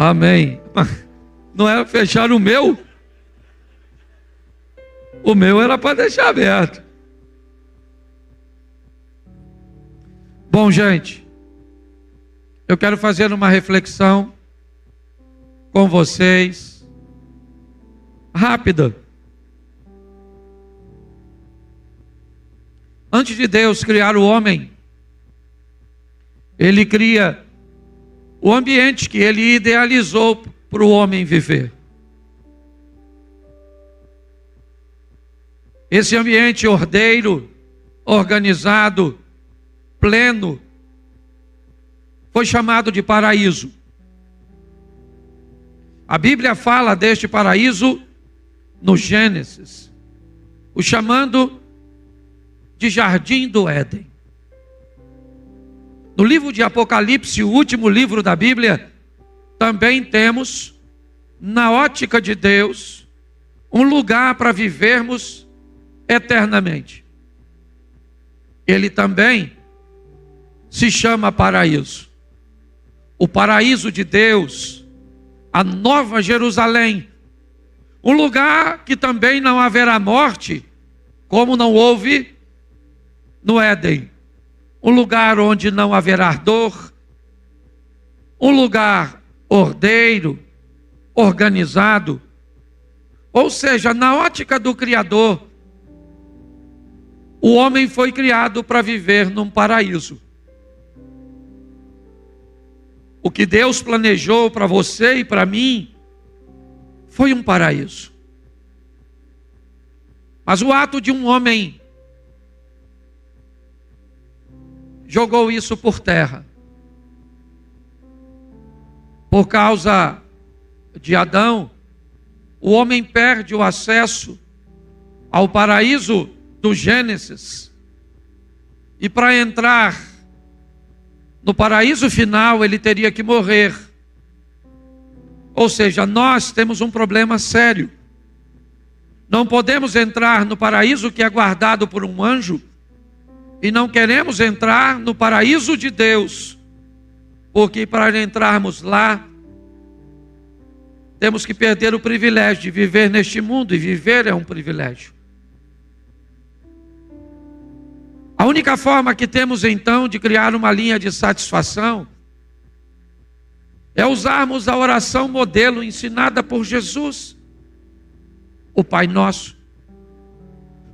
Amém. Não era fechar o meu? O meu era para deixar aberto. Bom, gente, eu quero fazer uma reflexão com vocês, rápida. Antes de Deus criar o homem, Ele cria o ambiente que Ele idealizou para o homem viver. Esse ambiente ordeiro, organizado, pleno, foi chamado de paraíso. A Bíblia fala deste paraíso no Gênesis, o chamando de Jardim do Éden. No livro de Apocalipse, o último livro da Bíblia, também temos, na ótica de Deus, um lugar para vivermos eternamente. Ele também se chama paraíso. O paraíso de Deus, a Nova Jerusalém, um lugar que também não haverá morte, como não houve no Éden. Um lugar onde não haverá dor, um lugar ordeiro, organizado. Ou seja, na ótica do Criador, o homem foi criado para viver num paraíso. O que Deus planejou para você e para mim foi um paraíso. Mas o ato de um homem jogou isso por terra. Por causa de Adão, o homem perde o acesso ao paraíso do Gênesis. E para entrar no paraíso final, ele teria que morrer. Ou seja, nós temos um problema sério. Não podemos entrar no paraíso que é guardado por um anjo, e não queremos entrar no paraíso de Deus, porque para entrarmos lá, temos que perder o privilégio de viver neste mundo, e viver é um privilégio. A única forma que temos então de criar uma linha de satisfação é usarmos a oração modelo ensinada por Jesus, o Pai Nosso,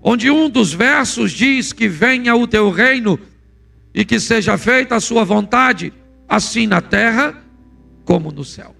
onde um dos versos diz que venha o teu reino e que seja feita a sua vontade, assim na terra como no céu.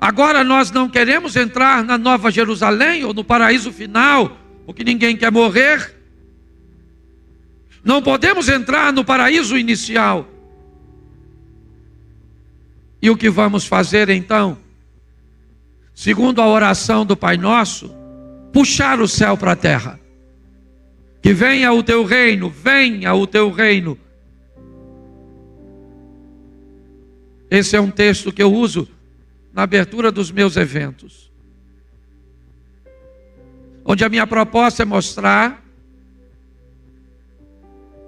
Agora nós não queremos entrar na Nova Jerusalém ou no paraíso final, porque ninguém quer morrer. Não podemos entrar no paraíso inicial. E o que vamos fazer então? Segundo a oração do Pai Nosso, puxar o céu para a terra. Que venha o teu reino, venha o teu reino. Esse é um texto que eu uso na abertura dos meus eventos, onde a minha proposta é mostrar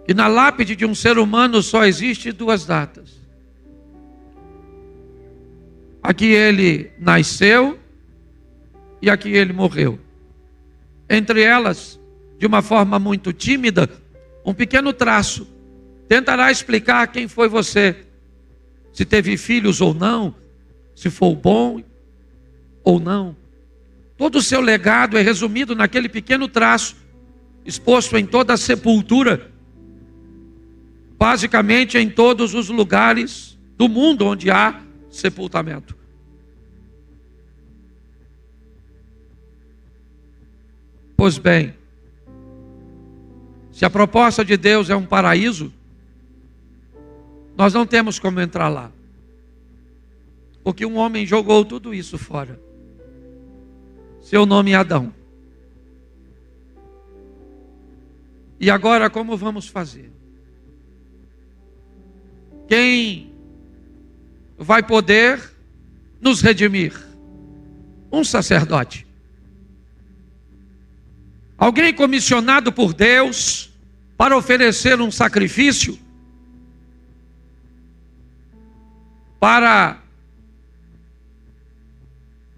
que na lápide de um ser humano só existe duas datas. Aqui ele nasceu e aqui ele morreu. Entre elas, de uma forma muito tímida, um pequeno traço tentará explicar quem foi você, se teve filhos ou não, se foi bom ou não. Todo o seu legado é resumido naquele pequeno traço, exposto em toda a sepultura, basicamente em todos os lugares do mundo onde há sepultamento. Pois bem, se a proposta de Deus é um paraíso, nós não temos como entrar lá, porque um homem jogou tudo isso fora. Seu nome é Adão. E agora como vamos fazer? Quem vai poder nos redimir? Um sacerdote. Alguém comissionado por Deus para oferecer um sacrifício, para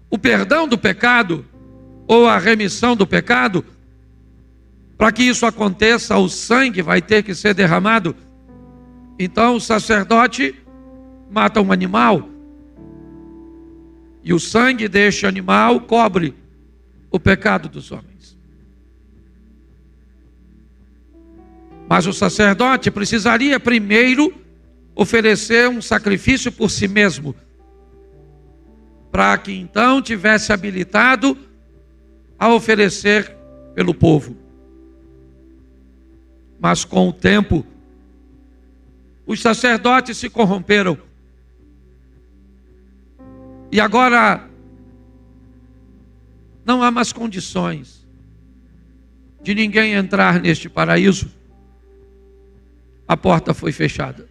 o perdão do pecado ou a remissão do pecado. Para que isso aconteça, o sangue vai ter que ser derramado. Então o sacerdote mata um animal, e o sangue deste animal cobre o pecado dos homens. Mas o sacerdote precisaria primeiro oferecer um sacrifício por si mesmo, para que então tivesse habilitado a oferecer pelo povo. Mas com o tempo, os sacerdotes se corromperam. E agora não há mais condições de ninguém entrar neste paraíso. A porta foi fechada.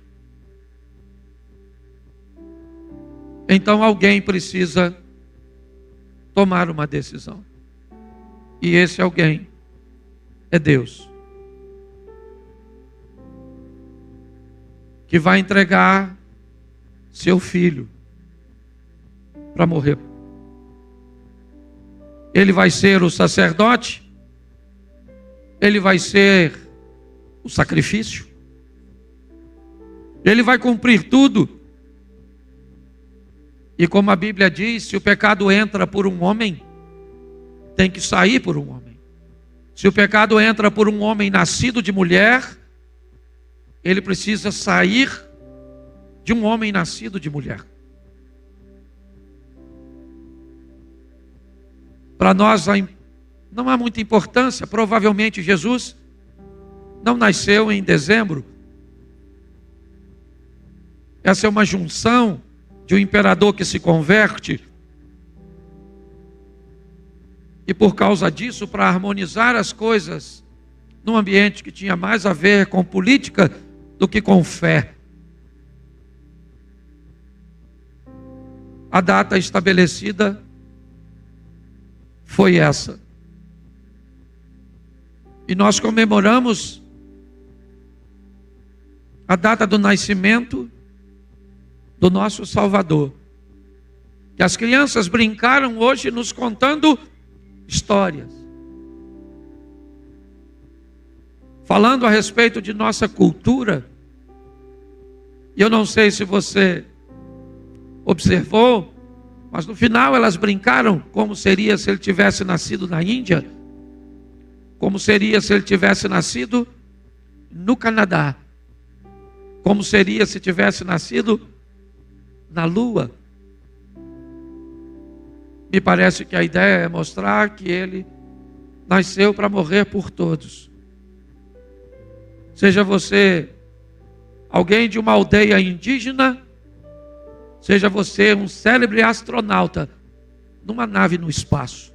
Então alguém precisa tomar uma decisão. E esse alguém é Deus, que vai entregar seu filho para morrer. Ele vai ser o sacerdote, ele vai ser o sacrifício, ele vai cumprir tudo. E como a Bíblia diz, se o pecado entra por um homem, tem que sair por um homem. Se o pecado entra por um homem nascido de mulher, ele precisa sair de um homem nascido de mulher. Para nós não há muita importância. Provavelmente Jesus não nasceu em dezembro. Essa é uma junção de um imperador que se converte. E por causa disso, para harmonizar as coisas num ambiente que tinha mais a ver com política do que com fé, a data estabelecida foi essa. E nós comemoramos a data do nascimento do nosso Salvador. E as crianças brincaram hoje nos contando histórias, falando a respeito de nossa cultura. E eu não sei se você observou, mas no final elas brincaram como seria se ele tivesse nascido na Índia, como seria se ele tivesse nascido no Canadá, como seria se tivesse nascido na Lua. Me parece que a ideia é mostrar que ele nasceu para morrer por todos. Seja você alguém de uma aldeia indígena, seja você um célebre astronauta numa nave no espaço.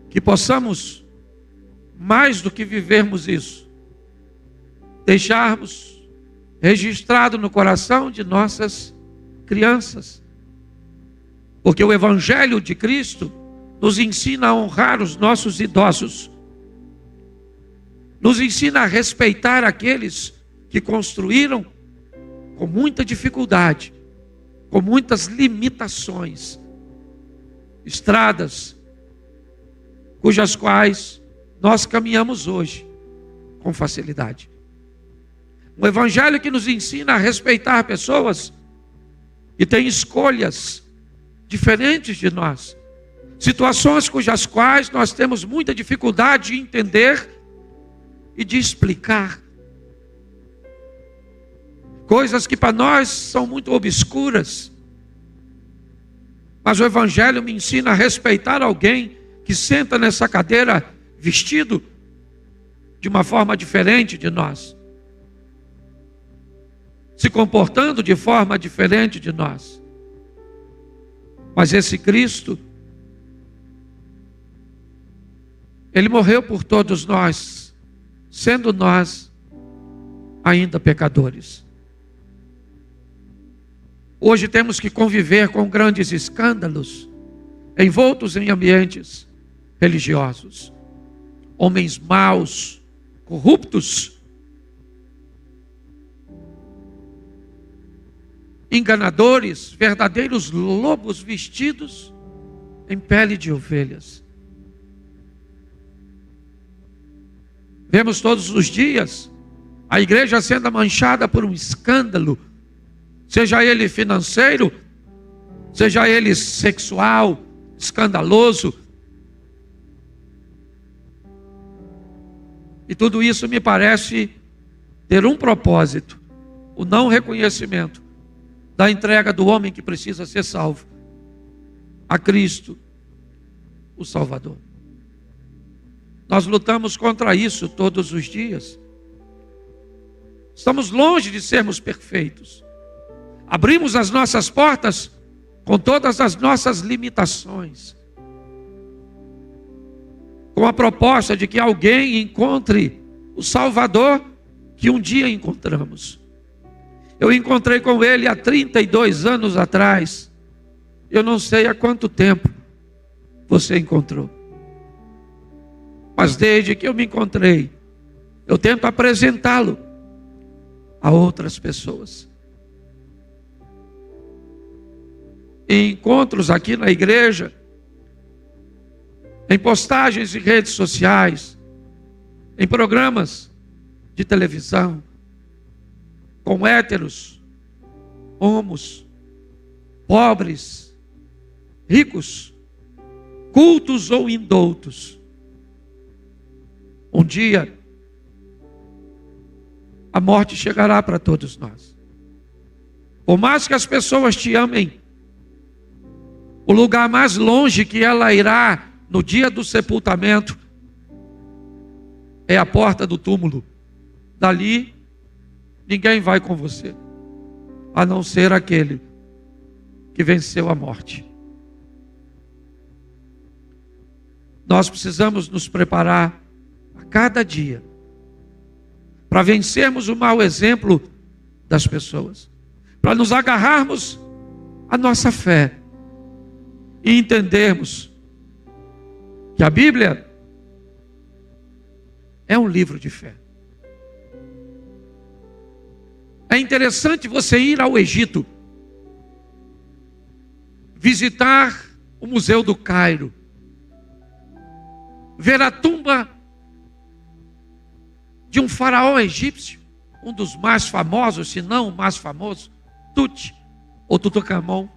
Que possamos, mais do que vivermos isso, deixarmos registrado no coração de nossas crianças. Porque o Evangelho de Cristo nos ensina a honrar os nossos idosos, nos ensina a respeitar aqueles que construíram com muita dificuldade, com muitas limitações, estradas cujas quais nós caminhamos hoje com facilidade. Um evangelho que nos ensina a respeitar pessoas que têm escolhas diferentes de nós, situações cujas quais nós temos muita dificuldade de entender e de explicar, coisas que para nós são muito obscuras, mas o evangelho me ensina a respeitar alguém que senta nessa cadeira vestido de uma forma diferente de nós, se comportando de forma diferente de nós. Mas esse Cristo, ele morreu por todos nós, sendo nós ainda pecadores. Hoje temos que conviver com grandes escândalos, envoltos em ambientes religiosos. Homens maus, corruptos, enganadores, verdadeiros lobos vestidos em pele de ovelhas. Vemos todos os dias a igreja sendo manchada por um escândalo, seja ele financeiro, seja ele sexual, escandaloso. E tudo isso me parece ter um propósito: o não reconhecimento da entrega do homem que precisa ser salvo a Cristo, o Salvador. Nós lutamos contra isso todos os dias. Estamos longe de sermos perfeitos. Abrimos as nossas portas com todas as nossas limitações, com a proposta de que alguém encontre o Salvador que um dia encontramos. Eu encontrei com ele há 32 anos atrás. Eu não sei há quanto tempo você encontrou. Mas desde que eu me encontrei, eu tento apresentá-lo a outras pessoas. Em encontros aqui na igreja, em postagens em redes sociais, em programas de televisão, com héteros, homos, pobres, ricos, cultos ou indoutos. Um dia, a morte chegará para todos nós. Por mais que as pessoas te amem, o lugar mais longe que ela irá no dia do sepultamento é a porta do túmulo. Dali, ninguém vai com você, a não ser aquele que venceu a morte. Nós precisamos nos preparar a cada dia para vencermos o mau exemplo das pessoas, para nos agarrarmos à nossa fé e entendermos que a Bíblia é um livro de fé. É interessante você ir ao Egito, visitar o Museu do Cairo, ver a tumba de um faraó egípcio, um dos mais famosos, se não o mais famoso, Tut, ou Tutankhamon.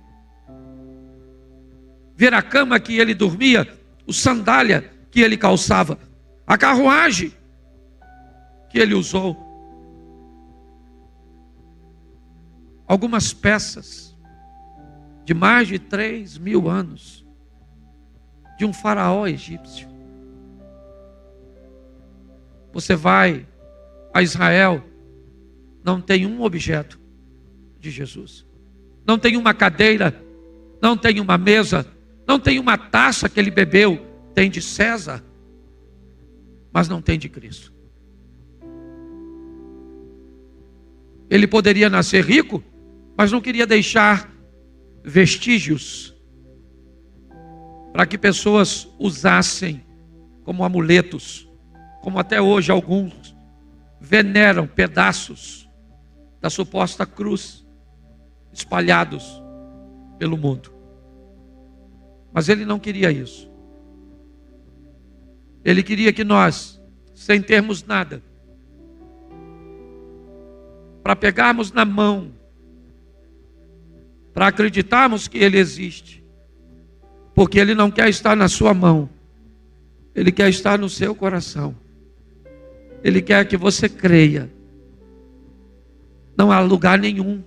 Ver a cama que ele dormia, o sandália que ele calçava, a carruagem que ele usou. Algumas peças de mais de 3.000 anos de um faraó egípcio. Você vai a Israel, não tem um objeto de Jesus. Não tem uma cadeira, não tem uma mesa, não tem uma taça que ele bebeu. Tem de César, mas não tem de Cristo. Ele poderia nascer rico, mas não queria deixar vestígios para que pessoas usassem como amuletos, como até hoje alguns veneram pedaços da suposta cruz espalhados pelo mundo. Mas ele não queria isso. Ele queria que nós, sem termos nada, para pegarmos na mão, para acreditarmos que ele existe, porque ele não quer estar na sua mão, ele quer estar no seu coração. Ele quer que você creia. Não há lugar nenhum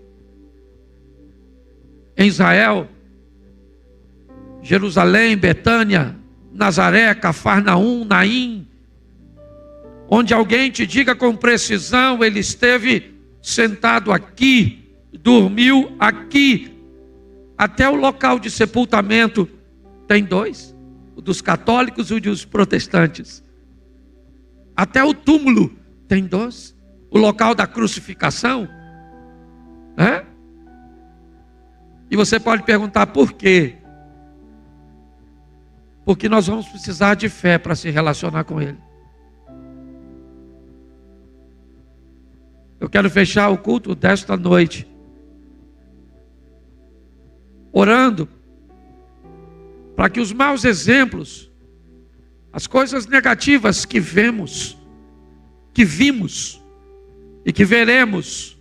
em Israel, Jerusalém, Betânia, Nazaré, Cafarnaum, Naim, onde alguém te diga com precisão: ele esteve sentado aqui, dormiu aqui. Até o local de sepultamento tem dois, o dos católicos e o dos protestantes. Até o túmulo tem dois, o local da crucificação, né? E você pode perguntar por quê? Porque nós vamos precisar de fé para se relacionar com Ele. Eu quero fechar o culto desta noite orando para que os maus exemplos, as coisas negativas que vimos e que veremos,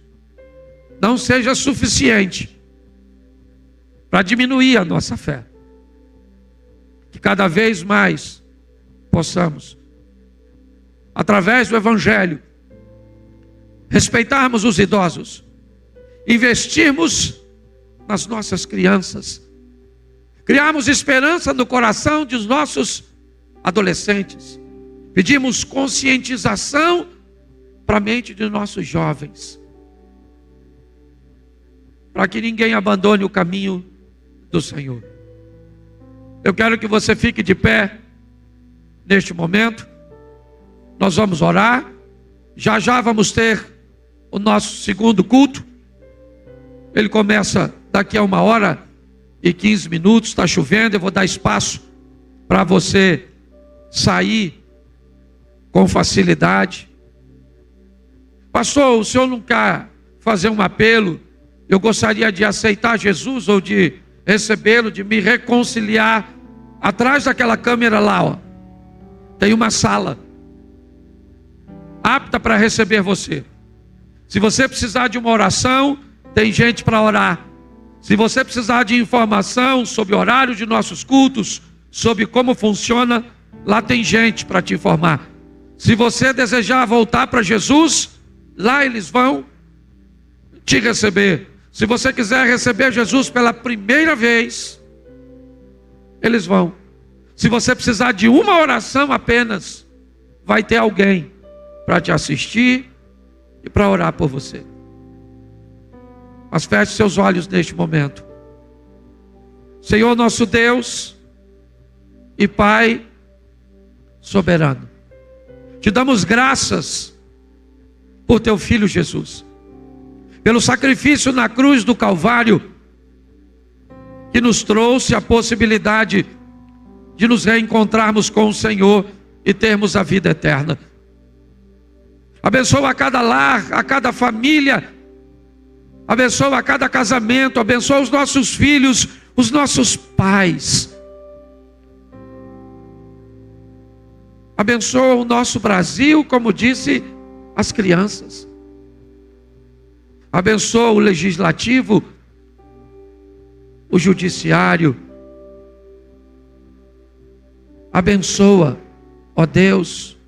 não seja suficiente para diminuir a nossa fé. Que cada vez mais possamos, através do Evangelho, respeitarmos os idosos, investirmos nas nossas crianças, criarmos esperança no coração dos nossos adolescentes, pedimos conscientização para a mente de nossos jovens, para que ninguém abandone o caminho do Senhor. Eu quero que você fique de pé neste momento. Nós vamos orar. Já já vamos ter o nosso segundo culto. Ele começa daqui a 1h15. Está chovendo, eu vou dar espaço para você sair com facilidade. Pastor, o senhor não quer fazer um apelo? Eu gostaria de aceitar Jesus ou de recebê-lo, de me reconciliar. Atrás daquela câmera lá, ó, tem uma sala apta para receber você. Se você precisar de uma oração, tem gente para orar. Se você precisar de informação sobre o horário de nossos cultos, sobre como funciona, lá tem gente para te informar. Se você desejar voltar para Jesus, lá eles vão te receber. Se você quiser receber Jesus pela primeira vez, eles vão. Se você precisar de uma oração apenas, vai ter alguém para te assistir e para orar por você. Mas feche seus olhos neste momento. Senhor nosso Deus e Pai soberano, te damos graças por teu Filho Jesus, pelo sacrifício na cruz do Calvário, que nos trouxe a possibilidade de nos reencontrarmos com o Senhor e termos a vida eterna. Abençoa a cada lar, a cada família, abençoa a cada casamento, abençoa os nossos filhos, os nossos pais. Abençoa o nosso Brasil, como disse as crianças. Abençoa o legislativo, o judiciário. Abençoa, ó Deus,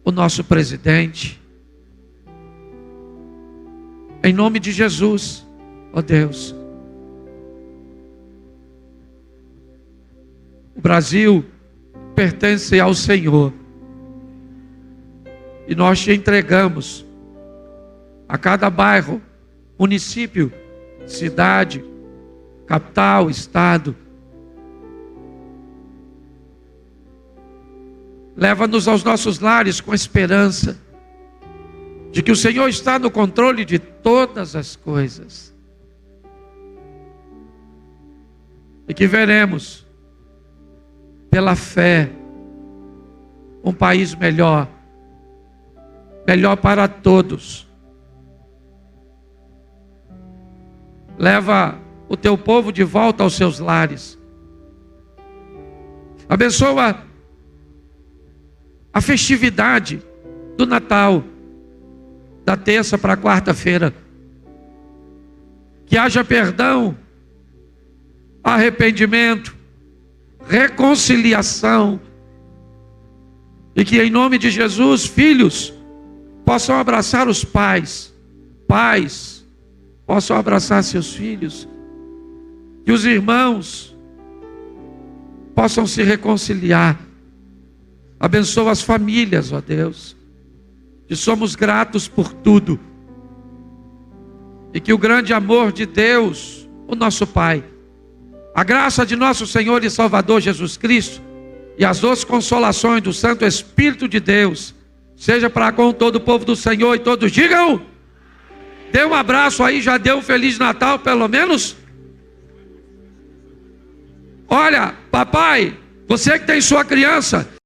o nosso presidente. Em nome de Jesus, ó Deus. O Brasil pertence ao Senhor. E nós te entregamos a cada bairro, município, cidade, capital, estado. Leva-nos aos nossos lares com esperança de que o Senhor está no controle de todas as coisas. E que veremos, pela fé, um país melhor, melhor para todos. Leva o teu povo de volta aos seus lares. Abençoa a festividade do Natal, da terça para a quarta-feira. Que haja perdão, arrependimento, reconciliação. E que em nome de Jesus, filhos possam abraçar os pais, pais possam abraçar seus filhos. Que os irmãos possam se reconciliar. Abençoa as famílias, ó Deus. Que somos gratos por tudo. E que o grande amor de Deus, o nosso Pai, a graça de nosso Senhor e Salvador Jesus Cristo e as doces consolações do Santo Espírito de Deus seja para com todo o povo do Senhor. E todos digam: dê um abraço aí, já deu um Feliz Natal pelo menos? Olha, papai, você que tem sua criança,